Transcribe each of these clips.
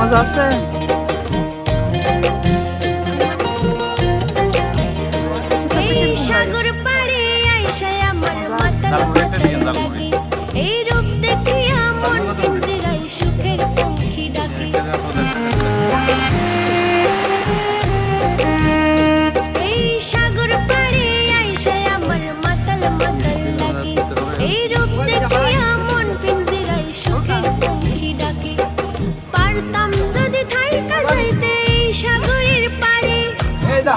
মজা আছে। সাগর পাড়ে আইসায় আমার মাথা এই রূপ দেখিয়া মন পিঞ্জিরায় সুখের পঙ্খী ডাকে। এই সাগর পাড়ে আইসায় আমার মাতাল মাতাল লাগে এই রূপ দেখিয়া মন পিঞ্জিরায় সুখের পঙ্খী ডাকে। পারতাম যদি থাইকা যাইতে এই সাগরের পাড়ে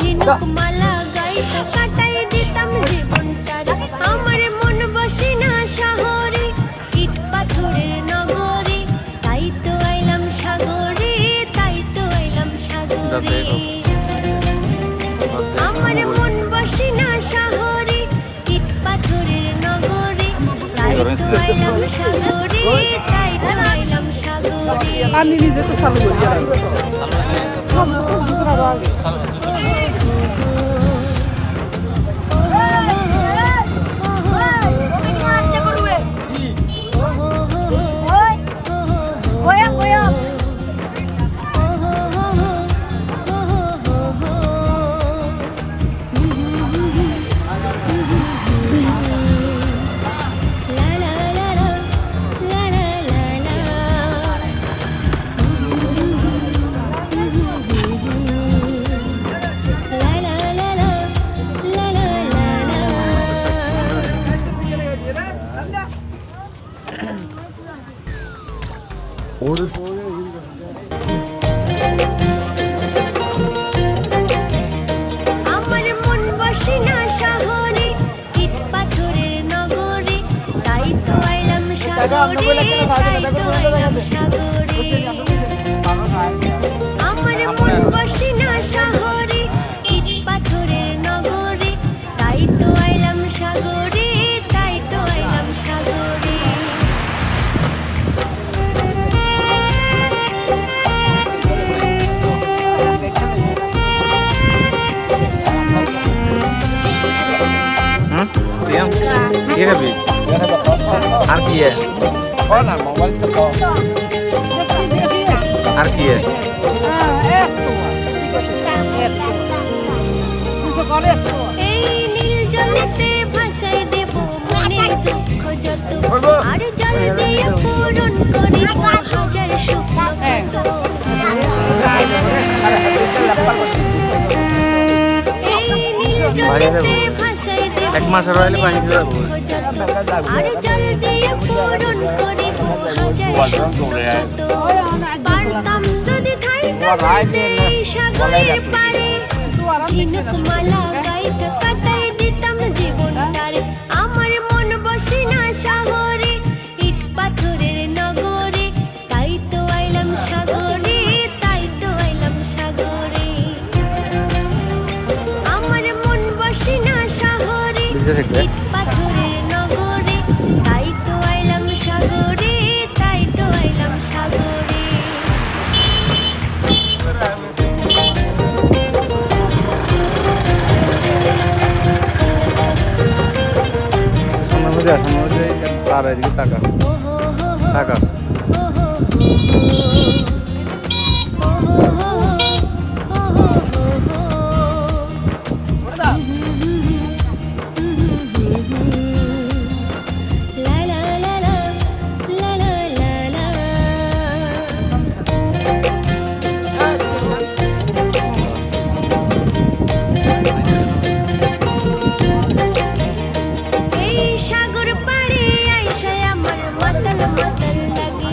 ঝিনুক মালা গাইতে কাটাই দিতাম জীবনটারে। আমার মন বসে না শহরে ইট পাথরের নগরে তাই তো আইলাম সাগরে তাই তো আইলাম সাগরে। আমার মন বসে না শহরে ইট পাথরের নগরে তাই তো আইলাম সাগরে তাই তো আইলাম সাগরে। আমি নিজে তো চালু করি আমার মন বসে না শহরে ইট পাথরের নগরে তাই তো আইলাম সাগরে তাই তো আইলাম সাগরে। আমার মন বসে না শহরে ইট পাথরের নগরে তাই তো আইলাম সাগরে তাই তো আইলাম সাগরে। কি খাবি আর কি আর কি এই নীল জলেতে ভাসাই দেব মনের দুঃখ যত আর জল দিয়ে পূরণ করিব হাজার স্বপ্ন কত। এই নীল জলেতে ভাসাই দেব এক মাস রইলে পানি দিয়ে দেবো আর জল দিয়ে পূরণ করিব হাজার স্বপ্ন কত। পারতাম যদি থাইকা যাইতে এই সাগরের পাড়ে ঝিনুক মালা গাইতে কাটাই দিতাম জীবনটারে। আমার মন বসে না শহরে ইট পাথরের নগরে তাই তো আইলাম সাগরে তাই তো আইলাম সাগরে। আমার মন বসে না শহরে ইট পাথরের নগরে তাই তো আইলাম সাগরে তাই তো আইলাম সাগরে। তার এদিকে টাকা টাকা এই সাগর পাড়ে আইসায় আমার মাতাল মাতাল লাগে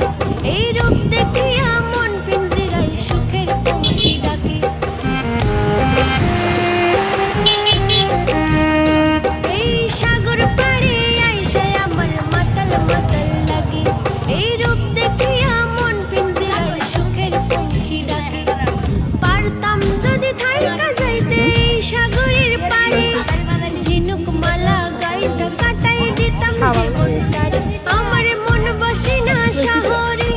এই রূপ দেখিয়া মন পিঞ্জিরায় সুখের পঙ্খী ডাকে। এই সাগর পাড়ে আইসায় আমার মাতাল মাতাল লাগে এই রূপ দেখিয়া মন পিঞ্জিরায় সুখের পঙ্খী ডাকে। পারতাম যদি থাইকা যাইতে এই সাগরের পাড়ে ঝিনুক মালা গাইতে কাটাই দিতাম জীবনটারে। আমার মন বসে না শহরে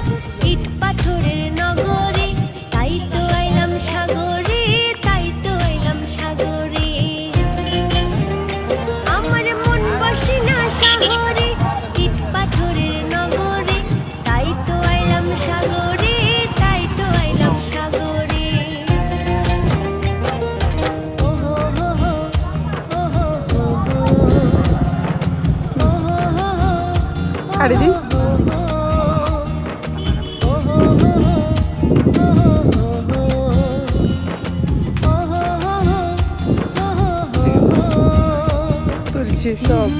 ইট পাথরের নগরে তাই তো আইলাম সাগরে তাই তো আইলাম সাগরে। আমার মন বসে না শহরে ইট পাথরের নগরে তাই তো আইলাম সব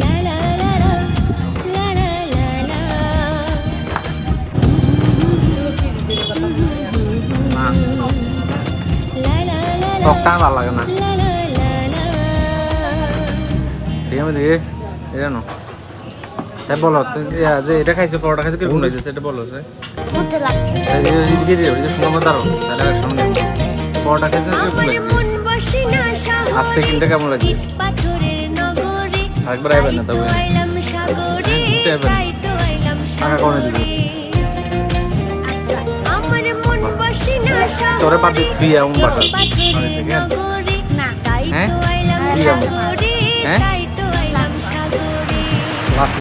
লা লা লা লা, লা লা লা লা। না লা লা লা লা, টকটা ভালো লাগে না লা লা লা লা। ঠিক আছে দেখি এটা নো তাই বলো যে এটা খাইছো পরোটা খাইছো কিরকম লাগছে সেটা বলো মজা লাগছে পরোটা খাইছো কিরকম আমার লাগছে মন বসে না আর সেকেন্ডটা কেমন লাগছে? ইট পাথরের নগরে আরেকবার আইবেন না তবে তাই তো আইলাম সাগরে ঘুরতে আইবেন। তাই তো আইলাম টাকা কমে দিবি। সাগরে আমার মন বসে না তোরে বাদ দিয়ে তুই এমন ইট বাটা। পাথরের ঠিক আছে? নগরে তাই হ্যাঁ? তো আইলাম তুই এমন। সাগরে হ্যাঁ? তাই